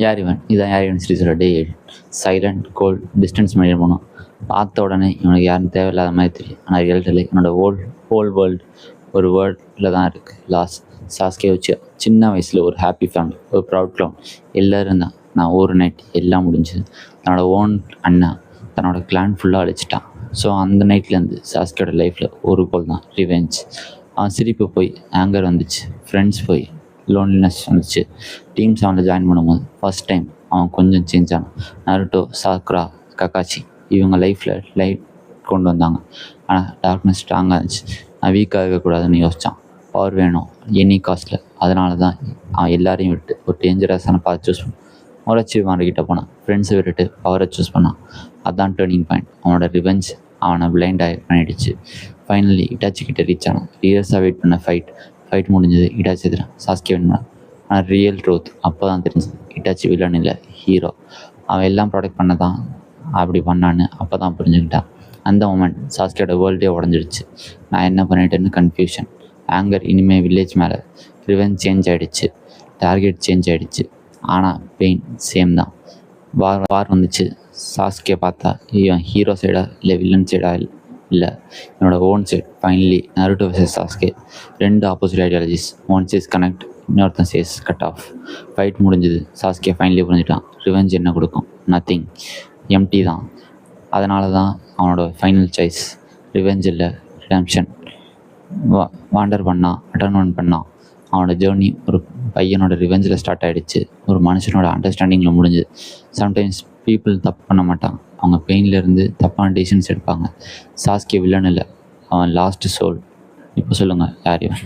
யார் இவன்? இதான் யார் இவன் சீரிஸோட டே 8. சைலண்ட், கோல்ட், டிஸ்டன்ஸ் மெயின்டைன் பண்ணுவான். பார்த்த உடனே இவனுக்கு யாரும் தேவையில்லாத மாதிரி தெரியும். ஆனால் ரியல்டில் என்னோட ஹோல் வேர்ல்டு ஒரு வேர்ல்டில் தான் இருக்குது. லாஸ் சாஸ்கே வச்சு சின்ன வயசில் ஒரு ஹாப்பி ஃபேமிலி, ஒரு ப்ரவுட் க்ளவுன், எல்லோரும் தான். நான் ஒரு நைட் எல்லாம் முடிஞ்சுது. தன்னோட ஓன் அண்ணா தன்னோட கிளான் ஃபுல்லாக அழிச்சிட்டான். ஸோ அந்த நைட்லேருந்து சாஸ்கேயோட லைஃப்பில் ஒரு கோல் தான், ரிவெஞ்ச். அவன் சிரிப்பு போய் ஆங்கர் வந்துச்சு, ஃப்ரெண்ட்ஸ் போய் லோன்லினஸ் வந்துச்சு. டீம் 7 ஜாயின் பண்ணும்போது ஃபர்ஸ்ட் டைம் அவன் கொஞ்சம் சேஞ்ச் ஆனான். நருட்டோ, சாக்குரா, கக்காச்சி இவங்க லைஃப்பில் லைட் கொண்டு வந்தாங்க. ஆனால் டார்க்னஸ் ஸ்ட்ராங்காக இருந்துச்சு. நான் வீக்காக இருக்கக்கூடாதுன்னு யோசித்தான். பவர் வேணும் எனி காஸ்ட்டில். அதனால தான் அவன் எல்லாரையும் விட்டு ஒரு டேஞ்சரஸான பாதை சூஸ் பண்ணான். முறைச்சி மாறிக்கிட்ட போனான். ஃப்ரெண்ட்ஸை விட்டுட்டு பவரை சூஸ் பண்ணான். அதுதான் டேர்னிங் பாயிண்ட். அவனோட ரிவெஞ்ச் அவனை பிளைண்டாக பண்ணிடுச்சு. ஃபைனலி இட்டாச்சி கிட்ட ரீச் ஆனான். இயர்ஸாக வெயிட் பண்ண ஃபைட் முடிஞ்சது. இட்டாச்சி எதிராக சாஸ்கே வின்னான். ஆனால் ரியல் ட்ரூத் அப்போ தான் தெரிஞ்சது. இட்டாச்சி வில்லன் இல்லை, ஹீரோ. அவன் எல்லாம் ப்ரொடெக்ட் பண்ண தான் அப்படி பண்ணான்னு அப்போ தான் புரிஞ்சுக்கிட்டான். அந்த மொமெண்ட் சாஸ்கேயோட வேர்ல்டே உடஞ்சிடுச்சு. நான் என்ன பண்ணிட்டேன்னு கன்ஃபியூஷன், ஆங்கர், இனிமேல் வில்லேஜ் மேலே. ரிவெஞ்ச் சேஞ்ச் ஆகிடுச்சு, டார்கெட் சேஞ்ச் ஆகிடுச்சு. ஆனால் பெயின் சேம் தான். வார் வந்துச்சு. சாஸ்கே பார்த்தா இவன் ஹீரோ சைடா இல்லை வில்லன் சைடா இல்லை, என்னோட own side. Finally Naruto versus Sasuke, 2 opposite ideologies. One chase connect, இன்னொருத்தன் சேஸ் கட் ஆஃப். ஃபைட் முடிஞ்சுது. சாஸ்கே ஃபைனலி புரிஞ்சுட்டான். ரிவெஞ்ச் என்ன கொடுக்கும்? நத்திங், எம்டி தான். அதனால தான் அவனோட ஃபைனல் சாய்ஸ் ரிவெஞ்ச் இல்லை, ரிடம்ஷன். வாண்டர் பண்ணான், அட்டர்ன் பண்ணான். அவனோட ஜேர்னி ஒரு பையனோட ரிவெஞ்சில் ஸ்டார்ட் ஆகிடுச்சு, ஒரு மனுஷனோட அண்டர்ஸ்டாண்டிங்கில் முடிஞ்சுது. சம்டைம்ஸ் பீப்புள் தப்பு பண்ண மாட்டாங்க, அவங்க பெயின்லேருந்து தப்பான டிசிஷன்ஸ் எடுப்பாங்க. சாஸ்கே வில்லன் இல்லை, அவன் லாஸ்ட் சோல். இப்போ சொல்லுங்கள், யார் இவன்?